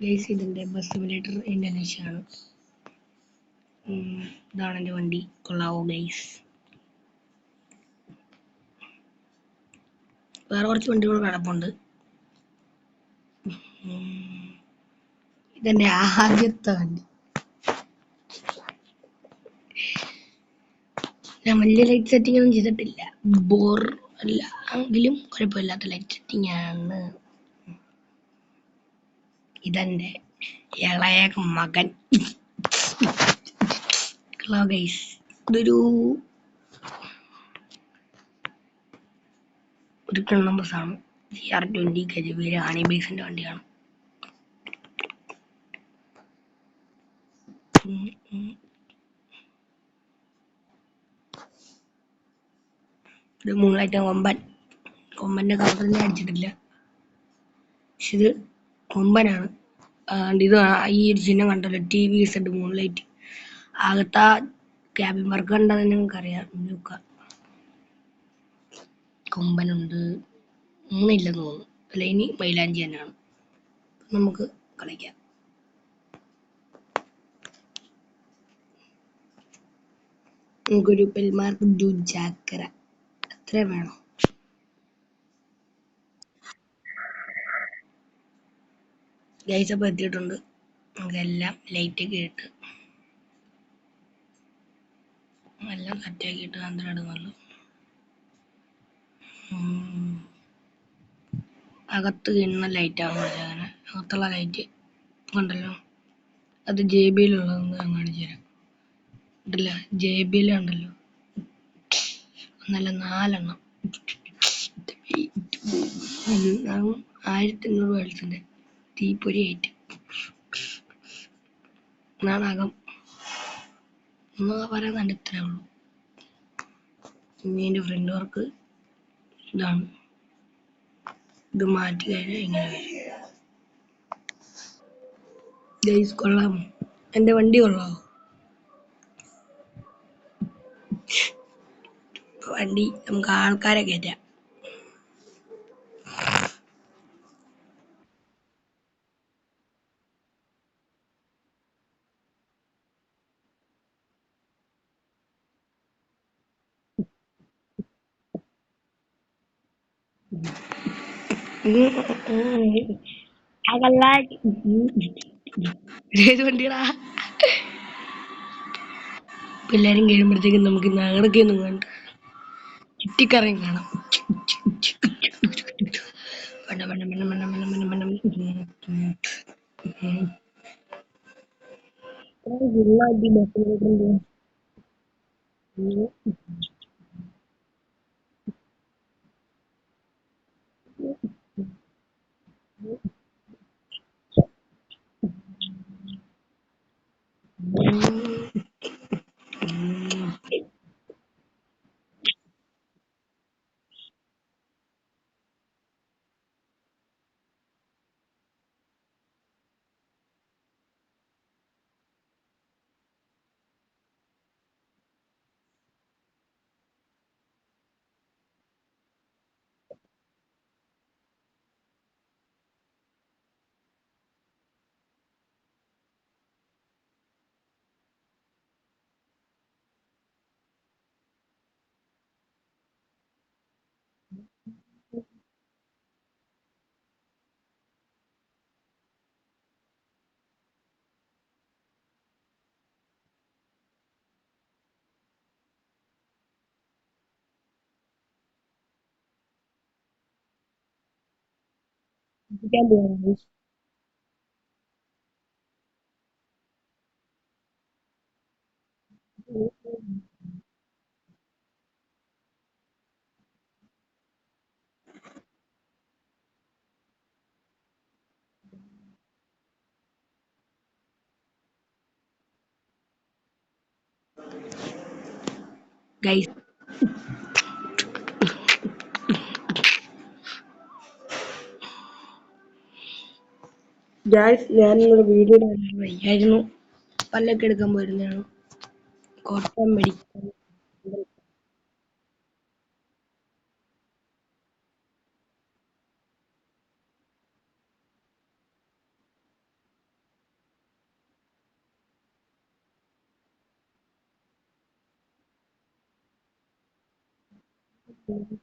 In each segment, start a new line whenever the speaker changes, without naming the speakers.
Guys ഇതിൻ്റെ bus simulator Indonesia ആണ്. ഇതാണ് എൻ്റെ വണ്ടി. കൊള്ളാവോ ഗൈസ്? വേറെ കുറച്ച് വണ്ടികൾ കിടപ്പുണ്ട്. ഇതെൻ്റെ ആദ്യത്തെ വണ്ടി. ഞാൻ വലിയ ലൈറ്റ് സെറ്റിംഗ് ഒന്നും ചെയ്തിട്ടില്ല. ബോർ അല്ല എങ്കിലും കുഴപ്പമില്ലാത്ത ലൈറ്റ് സെറ്റിംഗ് ആണ്. ഇതെൻ്റെ ഇളയ മകൻ. ഹലോ ഗൈസ്, ഇതൊരു കിണ്ണം ബസ്സാണ്. CR20 ഗജവീര ആണി ബേസിൻ്റെ വണ്ടിയാണ്. ഇത് മൂന്നായിട്ട് കൊമ്പൻ്റെ കളറിനെ അടിച്ചിട്ടില്ല, പക്ഷെ ഇത് കൊമ്പനാണ്. ഇത് ഈ ഒരു ചിഹ്നം കണ്ടല്ലോ, TVZ മൂൺലൈറ്റ്. അകത്താ ക്യാബിൻ വർക്ക് കണ്ടാൽ നിങ്ങൾക്കറിയാം. നോക്കാം, കൊമ്പനുണ്ട്. മൂന്നില്ലെന്ന് തോന്നുന്നു. അല്ല, ഇനി മൈലാഞ്ചി തന്നെയാണ്. നമുക്ക് കളിക്കാം. നമുക്കൊരു പെൽമാർക്ക് ജാക്കര അത്ര വേണം. ഗൈസ് അപ്പോൾ എത്തിയിട്ടുണ്ട്. നമുക്കെല്ലാം ലൈറ്റൊക്കെ ഇട്ട് എല്ലാം സെറ്റാക്കിയിട്ട് അന്തരടുന്നുള്ളൂ. അകത്ത് കിണ്ണ ലൈറ്റാണ്. അങ്ങനെ അകത്തുള്ള ലൈറ്റ് ഉണ്ടല്ലോ, അത് JBL ഉള്ളതെന്ന് ഞാൻ കാണിച്ചു തരാം. ഉണ്ടല്ലോ, JBL ഉണ്ടല്ലോ, നല്ല 4 1500 വേൾസിൻ്റെ തീപ്പൊരി ആയിട്ട് നാടകം എന്ന് പറയുന്നുണ്ട്. ഇത്രേ ഉള്ളൂ. ഇനി എൻ്റെ ഫ്രണ്ട് വർക്ക് ഇതാണ്. ഇത് മാറ്റി കഴിഞ്ഞാൽ ഇങ്ങനെ വരും. ഗൈസ് കൊള്ളാമോ? എൻ്റെ വണ്ടി കൊള്ളാമോ? വണ്ടി നമുക്ക് ആൾക്കാരെ കയറ്റാം. അതല്ല, ഏത് വണ്ടിയാടാ? പിള്ളേരും കഴിയുമ്പോഴത്തേക്കും നമുക്ക് നഗടൊക്കെയൊന്നും കണ്ട് ചുറ്റിക്കറയും കാണാം. ഗൈസ് ഞാൻ നിങ്ങളുടെ വീഡിയോ വയ്യായിരുന്നു. പല്ലൊക്കെ എടുക്കാൻ പോയിരുന്നതാണ്. കോട്ടയം മെഡിക്കൽ. മഴയുണ്ട്.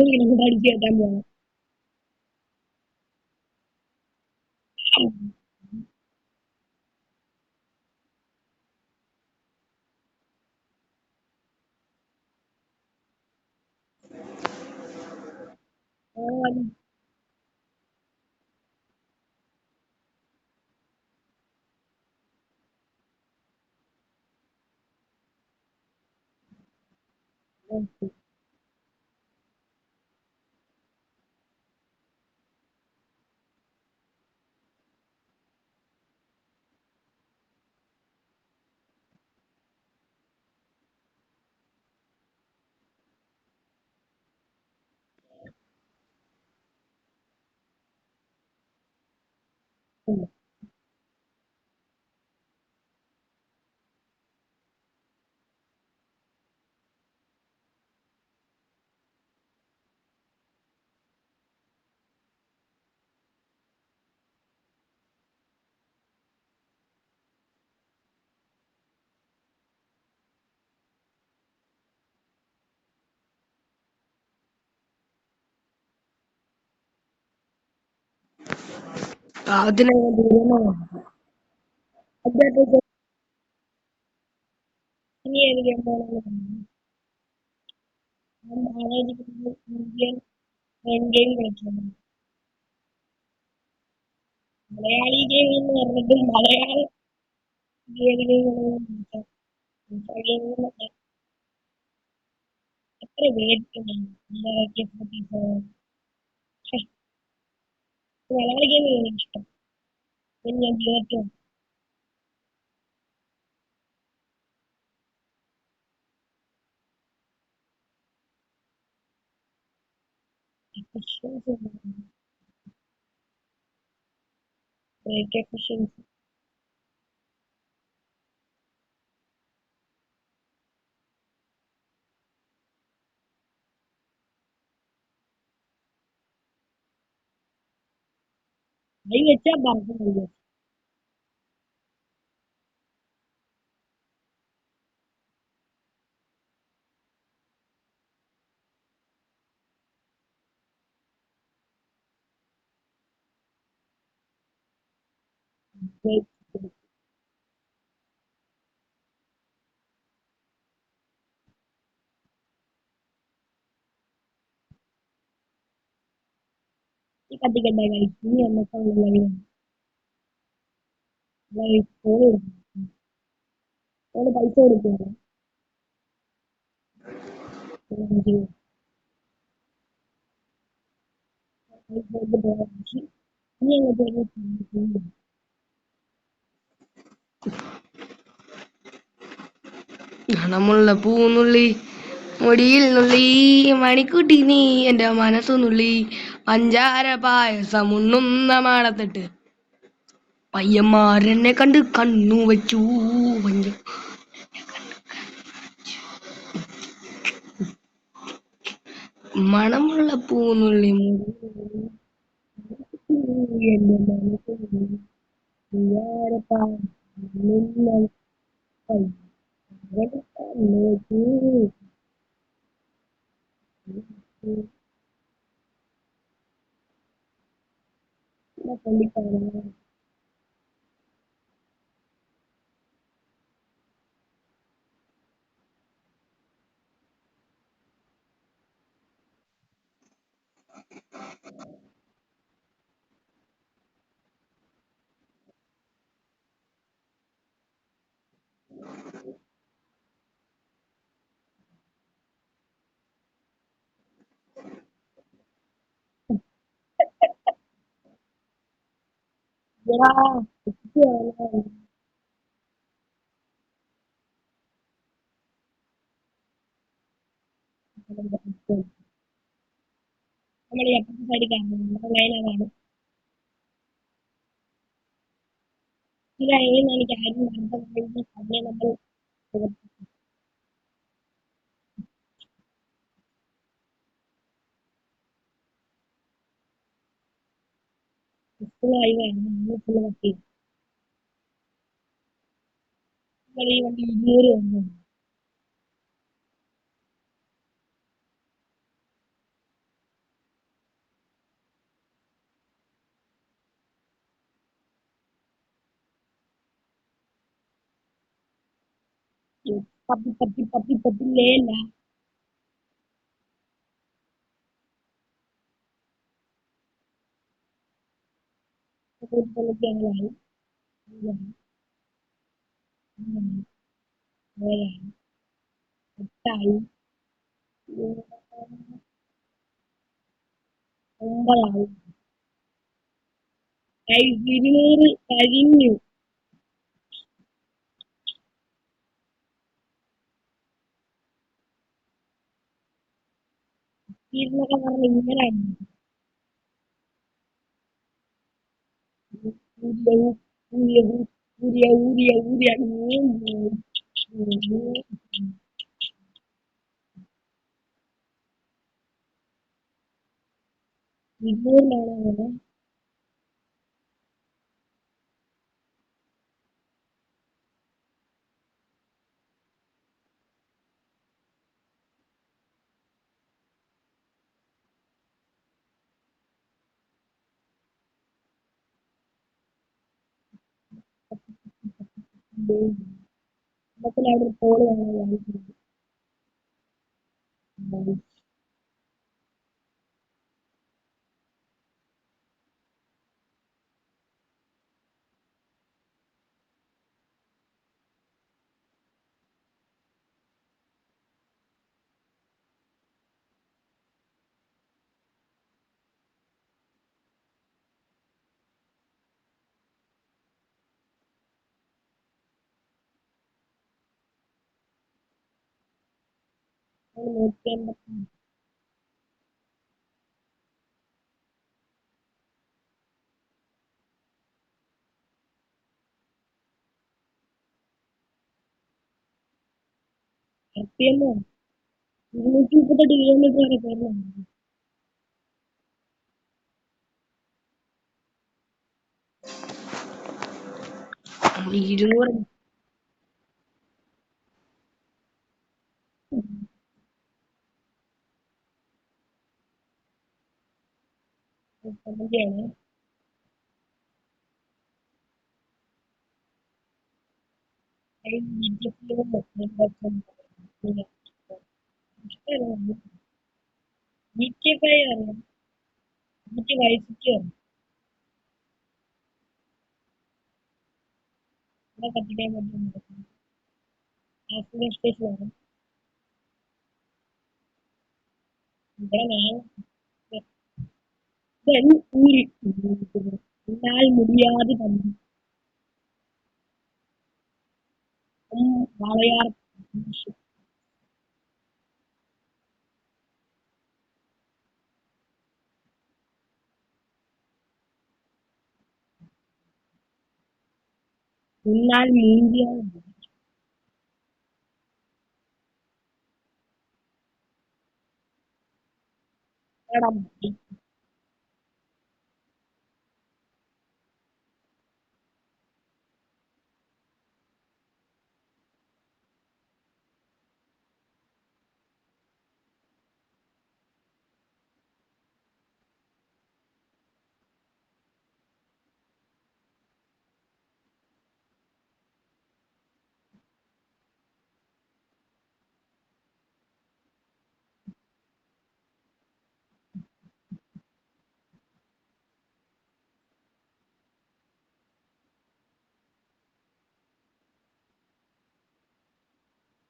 ഇരുന്ന് പഠിച്ചു കേട്ടാൻ പോണം. അതിനെ ഇനി എനിക്ക് ഇന്ത്യൻ ഗെയിം കളിക്കണം. മലയാളി ഗെയിം എന്ന് പറഞ്ഞിട്ട് മലയാള ഗെയിമുകൾ എത്ര പേടിക്കണം. മലയാളി ഗെയിം എനിക്ക് ഇഷ്ടം. പിന്നെ ഞാൻ ജീവിതത്തിൽ എഫിഷ്യൻസി ബ്രേക്ക് എഫിഷ്യൻസി കൈ വെച്ചാൽ പറഞ്ഞു. ഈ കത്തിക്കട്ടെ guys. ഇനി നമ്മക്കുള്ള guys, ഓള് പൈസ കൊടുക്കുവോ? ഇനി അങ്ങോട്ട് ഗണമുള്ള പൂനുള്ളി മുടിയിൽ നുള്ളി മണിക്കുട്ടി നീ എന്റെ മനസ്സു നുള്ളി പഞ്ചാര പായസം ഉണ്ണുന്ന മാടത്തിട്ട് പയ്യന്മാരെന്നെ കണ്ട് കണ്ണു വച്ചു മണമുള്ള പൂനുള്ളി എന്റെ മനസ്സു നുള്ളി പഞ്ചാര പായസം ഉണ്ണുന്ന കണ്ണു വച്ചു പള്ളിക്കാരൻ നമ്മൾ ഈ അപ്പുറത്തെ സൈഡിൽ കാണുന്നത് നമ്മുടെ ലൈനാണ്. ഈ ലൈനിൽ എനിക്ക് ആരും നടത്തുന്നത് അതിനെ നമ്മൾ ഫുള്ളായി വേണം നമ്മൾ ഫുള്ള് കത്തി നമ്മൾ ഈ വണ്ടി 200 വന്നു. പപ്പി പപ്പി പപ്പി പപ്പി ലേല ഞങ്ങളായി എട്ടായി 9 200 കഴിഞ്ഞു. ഇരുന്നൊക്കെ പറഞ്ഞ ഇങ്ങനെയാണ് ഊരിയ ഊരിയ ഊരിയ ഊരിയ ഊരിയ 200 അവിടെ കോള് നോക്കിയാൽ സത്യമോ 238 വരെ കയറണം. 200 സംഖ്യയാണ്. GTA 5 അറിയാം. GTA Vice City അറിയാം. ഇവിടെ കത്തിക്കാൻ പറ്റുന്നുണ്ട്. ആക്സിഡന്റ് സ്റ്റേഷനാണ്. ഇവിടെ ഞാൻ ഊരി എന്നാൽ മുടിയാതെ തന്നെ വാളയാർ എന്നാൽ മൂഞ്ചിയാൽ മതി.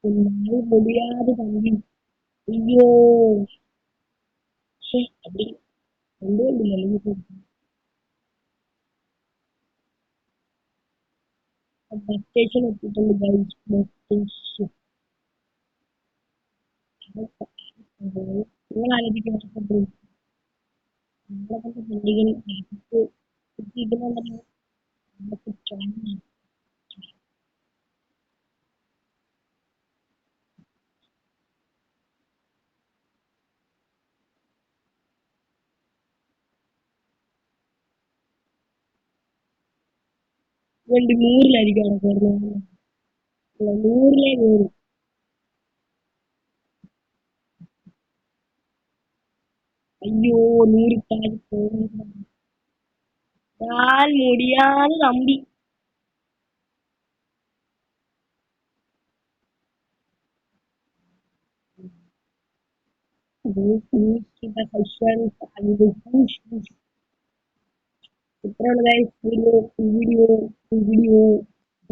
എന്നാൽ മുടിയാതെ തന്നെ അയ്യോ ശ്ശെ, അടി എന്തുകൊണ്ടില്ല ബസ് സ്റ്റേഷൻ എത്തിയിട്ടുണ്ട് ഗൈസ്. ബസ് സ്റ്റേഷൻ നിങ്ങൾ ആലോചിക്കുന്ന നമ്മളെ വണ്ടികൾ ഇടുന്നുണ്ടെങ്കിൽ നമുക്ക് വണ്ടി 100-ലായിരിക്കും കയറുന്നത്. അല്ല, 100-ലേ കയറും. അയ്യോ 100 താഴെ പോകുന്നു. ഞാൻ മുടിയാതെ തമ്പി. ഇത്രയുള്ള ഗൈസ് വീഡിയോ വീഡിയോ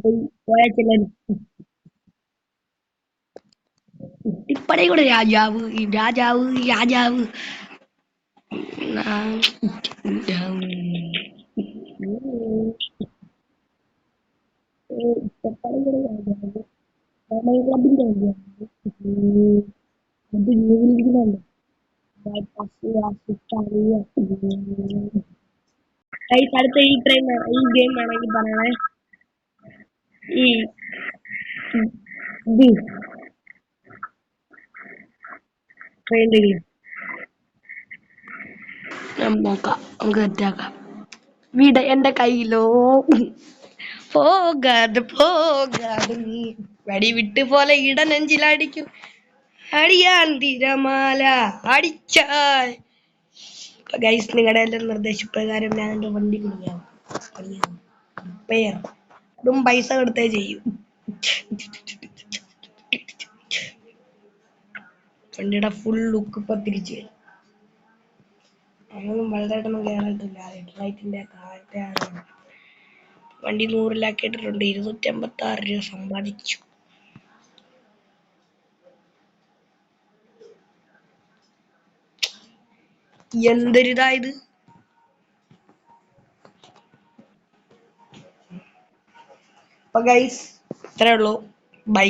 പോയി പോയാൽ ചെല്ലാൻ കുട്ടിപ്പടയുടെ രാജാവ് രാജാവ് രാജാവ് ഇപ്പപ്പടയുടെ രാജാവ് ക്ലബിന്റെ അത് ജീവിക്കുന്നുണ്ട്. അടുത്ത ഈ ട്രെയിൻ ഈ ഗെയിം വേണമെങ്കിൽ പറയണേ. ഈ ഇത് ട്രെയിൻ നോക്കാം, നമുക്ക് സെറ്റാക്കാം. വീട് എന്റെ കയ്യിലോ പോകാതെ പോകാതെ നീ വടി വിട്ട് പോലെ ഇട നെഞ്ചിലടിക്കും അടിയാൻ തിരമാല അടിച്ചാൽ. ഗൈസ്, നിങ്ങളുടെ എല്ലാം നിർദ്ദേശപ്രകാരം ഞാൻ എന്റെ വണ്ടി കുടിക്കാം. അതും പൈസ കൊടുത്തേ ചെയ്യും. വണ്ടിയുടെ ഫുൾ ലുക്ക് ഇപ്പൊ തിരിച്ചു വരും. അങ്ങനൊന്നും വലുതായിട്ടൊന്നും കേറിയിട്ടില്ല. ഹെഡ്ലൈറ്റിന്റെ താഴത്തെയാണ്. വണ്ടി 100-ലാക്കിയിട്ടിട്ടുണ്ട്. 256 രൂപ സമ്പാദിച്ചു. എന്തൊരിതായത്. അപ്പൊ ഗൈസ്, ഇത്രേ ഉള്ളൂ. ബൈ.